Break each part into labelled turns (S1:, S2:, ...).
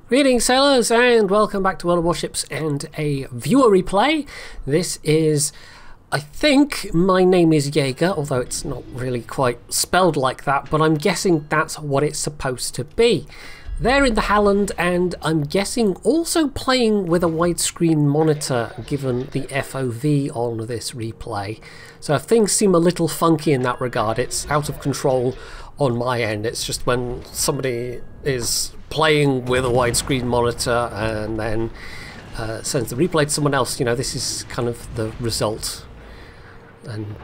S1: Greetings sailors and welcome back to World of Warships and a viewer replay. This is, I think my name is Jaeger, although it's not really quite spelled like that, but I'm guessing that's what it's supposed to be. They're in the Halland and I'm guessing also playing with a widescreen monitor given the FOV on this replay. So if things seem a little funky in that regard, it's out of control on my end. It's just when somebody is playing with a widescreen monitor and then sends the replay to someone else, you know, this is kind of the result. And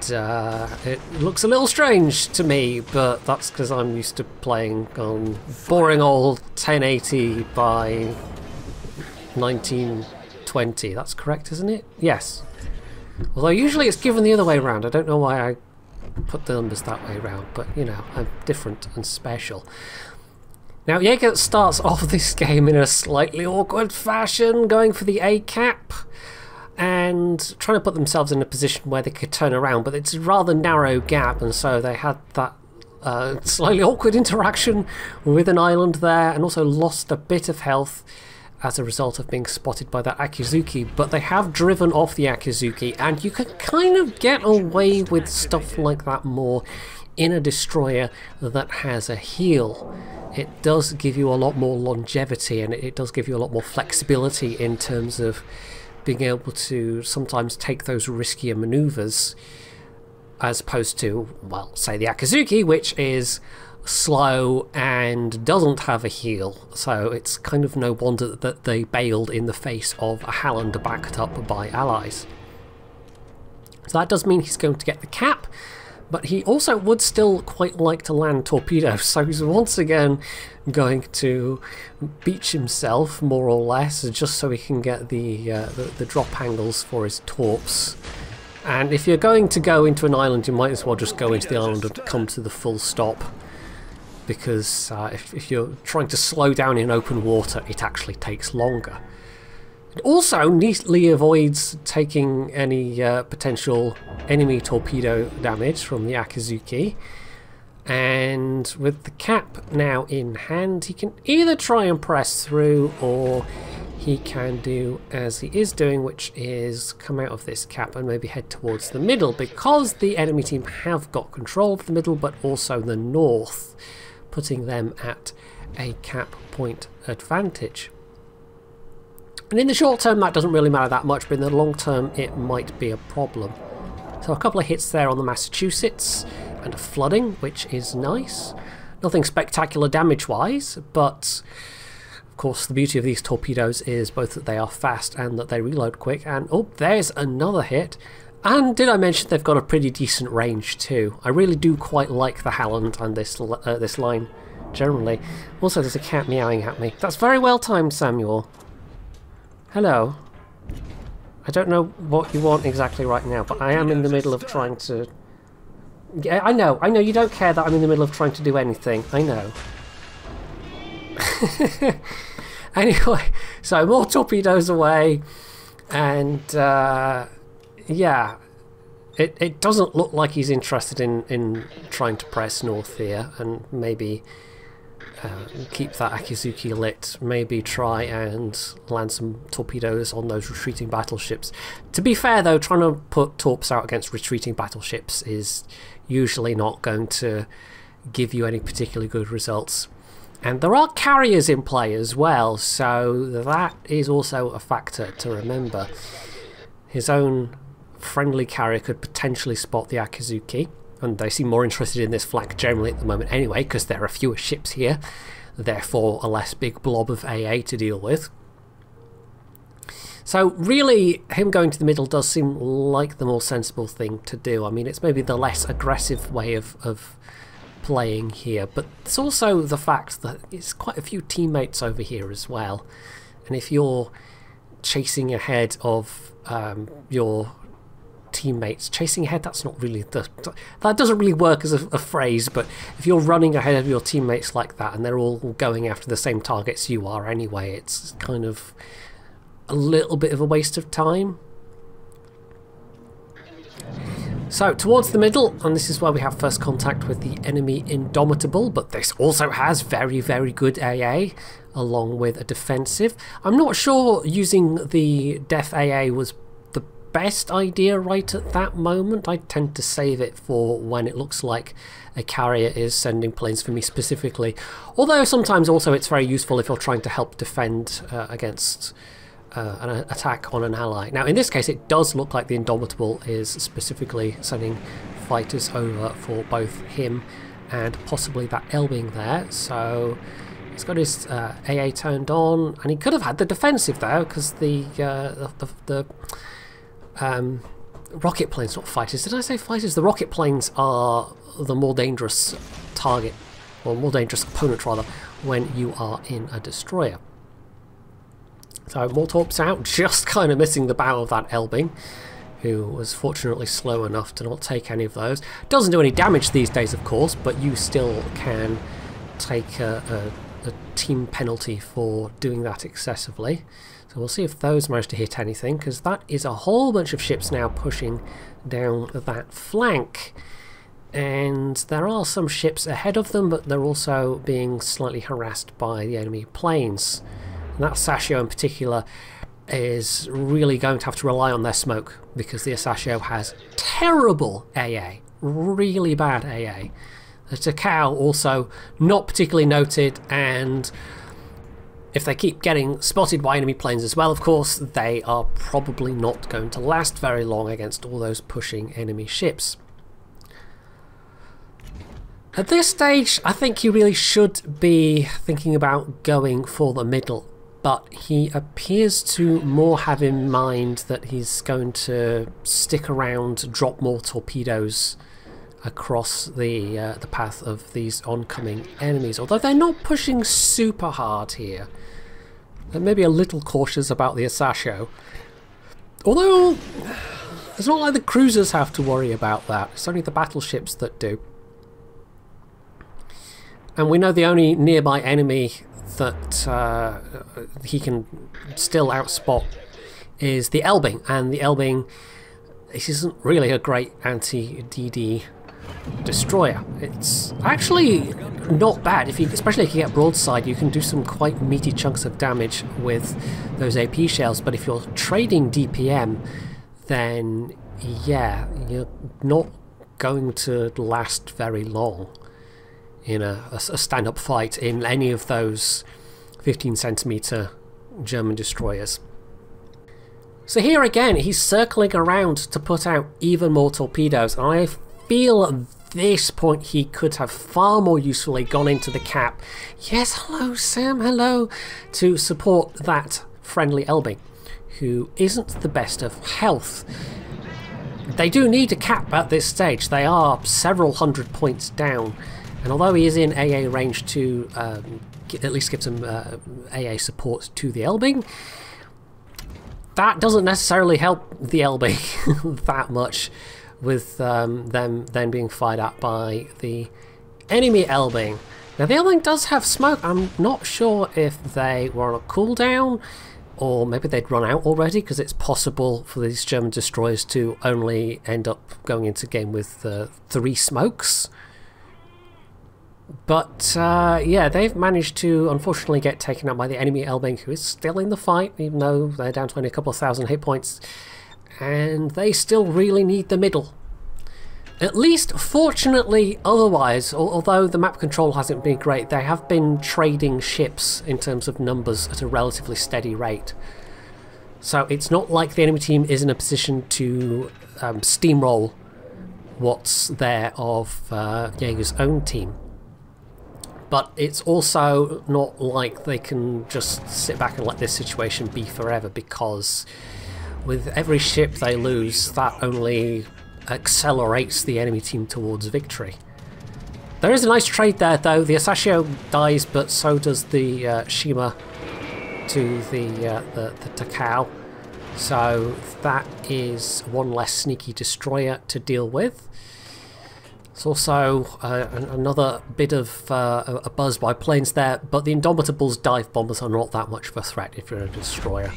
S1: it looks a little strange to me, but that's because I'm used to playing on boring old 1080 by 1920. That's correct, isn't it? Yes. Although usually it's given the other way around. I don't know why I put the numbers that way around, but you know, I'm different and special. Now Jaeger starts off this game in a slightly awkward fashion, going for the A cap and trying to put themselves in a position where they could turn around, but it's a rather narrow gap, and so they had that slightly awkward interaction with an island there, and also lost a bit of health as a result of being spotted by that Akizuki. But they have driven off the Akizuki, and you can kind of get away with stuff like that more in a destroyer that has a heal. It does give you a lot more longevity, and it does give you a lot more flexibility in terms of being able to sometimes take those riskier maneuvers, as opposed to, well, say the Akizuki, which is slow and doesn't have a heal. So it's kind of no wonder that they bailed in the face of a Halland backed up by allies. So that does mean he's going to get the cap, but he also would still quite like to land torpedoes, so he's once again going to beach himself, more or less, just so he can get the drop angles for his torps. And if you're going to go into an island, you might as well just go into the island and come to the full stop, because if you're trying to slow down in open water, it actually takes longer. It also neatly avoids taking any potential enemy torpedo damage from the Akizuki. And with the cap now in hand, he can either try and press through, or he can do as he is doing, which is come out of this cap and maybe head towards the middle, because the enemy team have got control of the middle, but also the north, putting them at a cap point advantage. And in the short term that doesn't really matter that much, but in the long term it might be a problem. So a couple of hits there on the Massachusetts and a flooding, which is nice. Nothing spectacular damage wise, but of course the beauty of these torpedoes is both that they are fast and that they reload quick. And oh, there's another hit. And did I mention they've got a pretty decent range too? I really do quite like the Halland and this line generally. Also there's a cat meowing at me. That's very well timed, Samuel. Hello. I don't know what you want exactly right now, but I am in the middle of trying to... Yeah, I know, you don't care that I'm in the middle of trying to do anything, I know. Anyway, so more torpedoes away, and yeah, it doesn't look like he's interested in trying to press north here, and maybe keep that Akizuki lit, maybe try and land some torpedoes on those retreating battleships. To be fair though, trying to put torps out against retreating battleships is usually not going to give you any particularly good results. And there are carriers in play as well, so that is also a factor to remember. His own friendly carrier could potentially spot the Akizuki, and they seem more interested in this flank generally at the moment anyway, because there are fewer ships here, therefore a less big blob of AA to deal with. So really, him going to the middle does seem like the more sensible thing to do. I mean, it's maybe the less aggressive way of playing here, but it's also the fact that it's quite a few teammates over here as well, and if you're chasing ahead of your teammates, chasing ahead, that's not really that doesn't really work as a phrase, but if you're running ahead of your teammates like that and they're all going after the same targets you are anyway, it's kind of a little bit of a waste of time. So towards the middle, and this is where we have first contact with the enemy Indomitable, but this also has very, very good AA along with a defensive. I'm not sure using the Def AA was the best idea right at that moment. I tend to save it for when it looks like a carrier is sending planes for me specifically. Although sometimes also it's very useful if you're trying to help defend against an attack on an ally. Now in this case it does look like the Indomitable is specifically sending fighters over for both him and possibly that Elbing there. So he's got his AA turned on, and he could have had the defensive there because the rocket planes, not fighters. Did I say fighters? The rocket planes are the more dangerous target, or more dangerous opponent rather, when you are in a destroyer. So Mortorp's out, just kind of missing the bow of that Elbing, who was fortunately slow enough to not take any of those. Doesn't do any damage these days, of course, but you still can take a team penalty for doing that excessively. So we'll see if those manage to hit anything, because that is a whole bunch of ships now pushing down that flank. And there are some ships ahead of them, but they're also being slightly harassed by the enemy planes. And that Sashio in particular is really going to have to rely on their smoke, because the Sashio has terrible AA, really bad AA. The Takao also not particularly noted, and if they keep getting spotted by enemy planes as well, of course, they are probably not going to last very long against all those pushing enemy ships. At this stage, I think he really should be thinking about going for the middle, but he appears to more have in mind that he's going to stick around, drop more torpedoes across the path of these oncoming enemies, although they're not pushing super hard here. They're maybe a little cautious about the Asashio, although it's not like the cruisers have to worry about that, it's only the battleships that do. And we know the only nearby enemy that he can still outspot is the Elbing, and the Elbing isn't really a great anti-DD destroyer. It's actually not bad, especially if you get broadside. You can do some quite meaty chunks of damage with those AP shells, but if you're trading DPM, then yeah, you're not going to last very long in a stand-up fight in any of those 15cm German destroyers. So here again, he's circling around to put out even more torpedoes, and I feel at this point he could have far more usefully gone into the cap. Yes, hello Sam, hello, to support that friendly Elbing, who isn't the best of health. They do need a cap at this stage. They are several hundred points down, and although he is in AA range to at least give some AA support to the Elbing, that doesn't necessarily help the Elbing that much, with them then being fired at by the enemy Elbing. Now the Elbing does have smoke. I'm not sure if they were on a cooldown or maybe they'd run out already, because it's possible for these German destroyers to only end up going into game with 3 smokes. But yeah, they've managed to unfortunately get taken out by the enemy Elbing, who is still in the fight, even though they're down to only a couple of thousand hit points. And they still really need the middle. At least, fortunately, otherwise, although the map control hasn't been great, they have been trading ships in terms of numbers at a relatively steady rate. So it's not like the enemy team is in a position to steamroll what's there of Jaeger's own team. But it's also not like they can just sit back and let this situation be forever, because with every ship they lose, that only accelerates the enemy team towards victory. There is a nice trade there though. The Asashio dies, but so does the Shima to the Takao. So that is one less sneaky destroyer to deal with. It's also another bit of a buzz by planes there, but the Indomitable's dive bombers are not that much of a threat if you're a destroyer.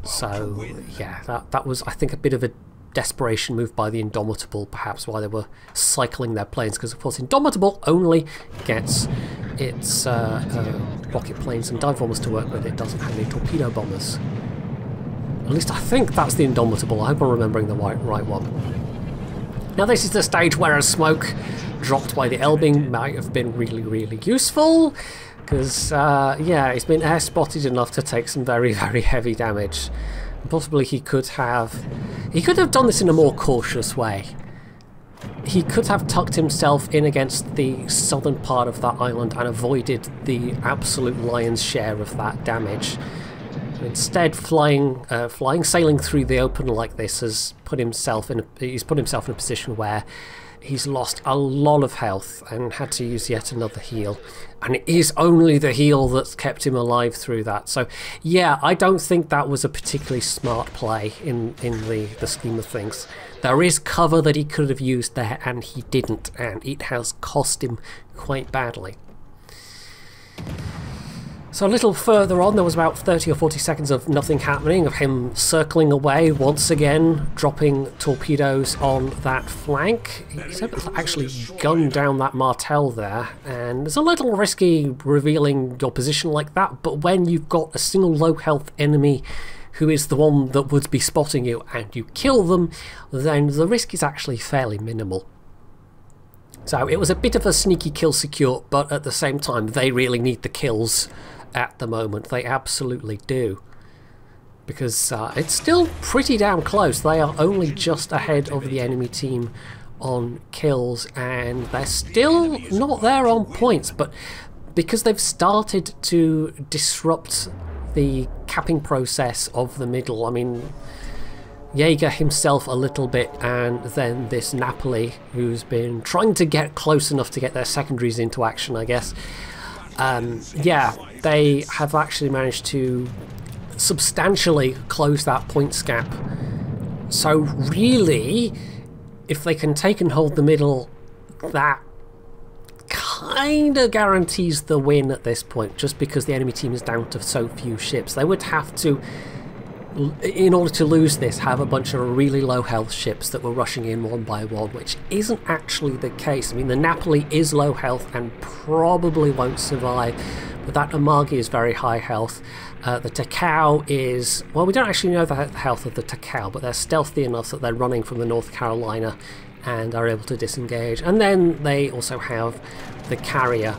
S1: So yeah, that was, I think, a bit of a desperation move by the Indomitable, perhaps why they were cycling their planes, because of course Indomitable only gets its rocket planes and dive bombers to work with. It doesn't have any torpedo bombers. At least I think that's the Indomitable. I hope I'm remembering the right one. Now this is the stage where a smoke dropped by the Elbing might have been really useful, because yeah, it's been air spotted enough to take some very heavy damage. And possibly he could have done this in a more cautious way. He could have tucked himself in against the southern part of that island and avoided the absolute lion's share of that damage. Instead, sailing through the open like this has put himself in a position where he's lost a lot of health and had to use yet another heal, and it is only the heal that's kept him alive through that. So yeah, I don't think that was a particularly smart play in the scheme of things. There is cover that he could have used there and he didn't, and it has cost him quite badly. So a little further on, there was about 30 or 40 seconds of nothing happening, of him circling away once again, dropping torpedoes on that flank. He's able to actually gun down that Martel there, and it's a little risky revealing your position like that, but when you've got a single low health enemy who is the one that would be spotting you and you kill them, then the risk is actually fairly minimal. So it was a bit of a sneaky kill secure, but at the same time they really need the kills at the moment. They absolutely do, because it's still pretty damn close. They are only just ahead of the enemy team on kills, and they're still not there on points, but because they've started to disrupt the capping process of the middle. I mean, Jaeger himself a little bit, and then this Napoli, who's been trying to get close enough to get their secondaries into action, I guess. Yeah, they have actually managed to substantially close that points gap. So really, if they can take and hold the middle, that kind of guarantees the win at this point, just because the enemy team is down to so few ships. They would have to, in order to lose this, have a bunch of really low health ships that were rushing in one by one, which isn't actually the case. I mean, the Napoli is low health and probably won't survive, but that Amagi is very high health. The Takao is, well, we don't actually know the health of the Takao, but they're stealthy enough that they're running from the North Carolina and are able to disengage. And then they also have the carrier,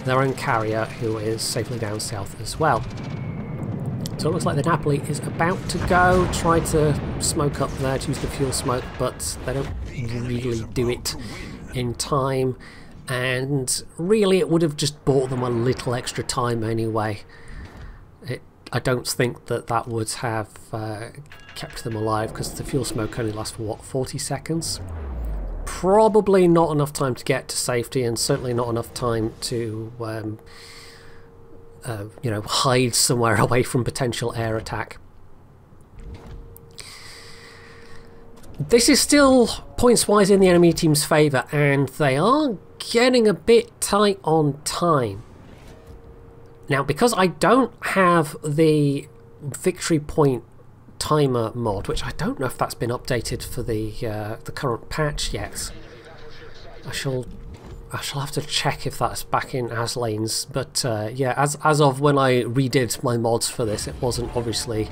S1: their own carrier, who is safely down south as well. So it looks like the Napoli is about to go, try to smoke up there, to use the fuel smoke, but they don't really do it in time, and really it would have just bought them a little extra time anyway. I don't think that would have kept them alive, because the fuel smoke only lasts for, what, 40 seconds? Probably not enough time to get to safety, and certainly not enough time to you know, hide somewhere away from potential air attack. This is still points-wise in the enemy team's favour, and they are getting a bit tight on time. Now, because I don't have the victory point timer mod, which I don't know if that's been updated for the current patch yet, I shall have to check if that's back in Aslane's, but yeah, as of when I redid my mods for this, it wasn't obviously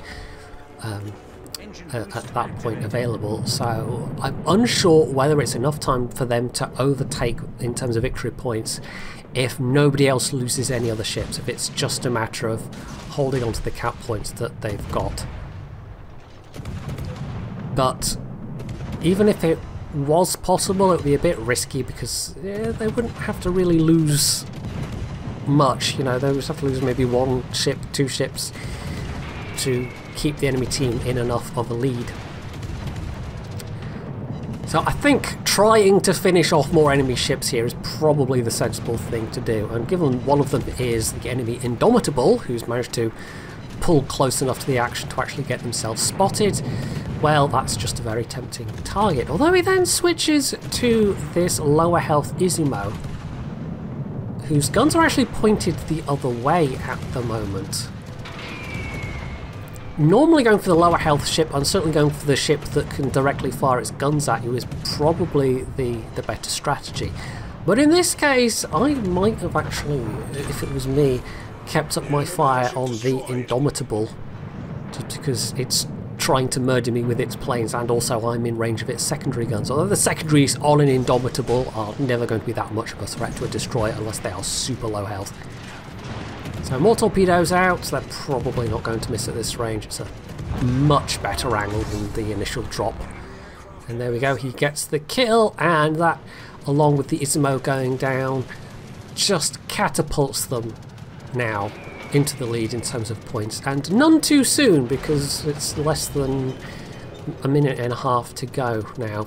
S1: at that point available, so I'm unsure whether it's enough time for them to overtake in terms of victory points if nobody else loses any other ships, if it's just a matter of holding on to the cap points that they've got. But even if it was possible, it would be a bit risky, because they wouldn't have to really lose much. You know, they would just have to lose maybe one ship, two ships to keep the enemy team in enough of a lead. So I think trying to finish off more enemy ships here is probably the sensible thing to do, and given one of them is the enemy Indomitable, who's managed to pull close enough to the action to actually get themselves spotted, well, that's just a very tempting target. Although he then switches to this lower health Isimo, whose guns are actually pointed the other way at the moment. normally going for the lower health ship, and certainly going for the ship that can directly fire its guns at you, is probably the better strategy. But in this case, I might have actually, if it was me, kept up my fire on the Indomitable, just because it's trying to murder me with its planes, and also I'm in range of its secondary guns. Although the secondaries on an Indomitable are never going to be that much of a threat to a destroyer unless they are super low health. So more torpedoes out, they're probably not going to miss at this range. It's a much better angle than the initial drop. And there we go, he gets the kill, and that, along with the Ismo going down, just catapults them now into the lead in terms of points. And none too soon, because it's less than a minute and a half to go now.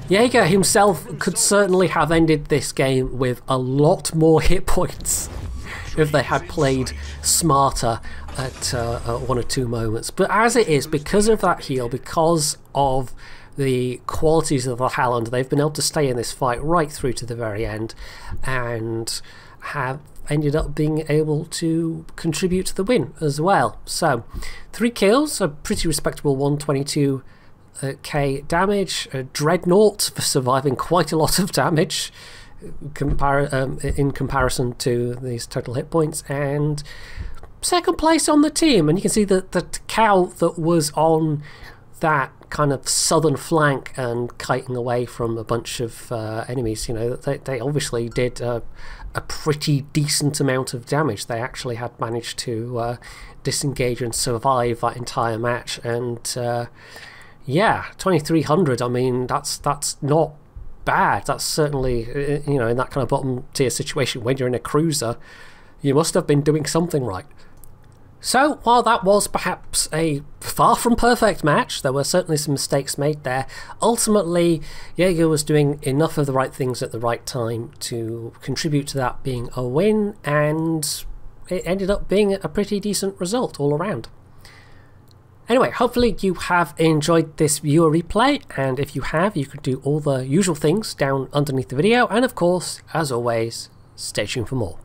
S1: Jaeger himself could certainly have ended this game with a lot more hit points if they had played smarter at one or two moments. But as it is, because of that heal, because of the qualities of the Halland, they've been able to stay in this fight right through to the very end, and have ended up being able to contribute to the win as well. So 3 kills, a pretty respectable 122k damage, a Dreadnought for surviving quite a lot of damage in comparison to these total hit points, and second place on the team. And you can see that the cow that was on that kind of southern flank and kiting away from a bunch of enemies, you know, they obviously did a pretty decent amount of damage. They actually had managed to disengage and survive that entire match. And yeah, 2300, I mean, that's not bad. That's certainly, you know, in that kind of bottom tier situation when you're in a cruiser, you must have been doing something right. So while that was perhaps a far from perfect match, there were certainly some mistakes made there. Ultimately, Jaeger was doing enough of the right things at the right time to contribute to that being a win, and it ended up being a pretty decent result all around. Anyway, hopefully you have enjoyed this viewer replay, and if you have, you could do all the usual things down underneath the video, and of course, as always, stay tuned for more.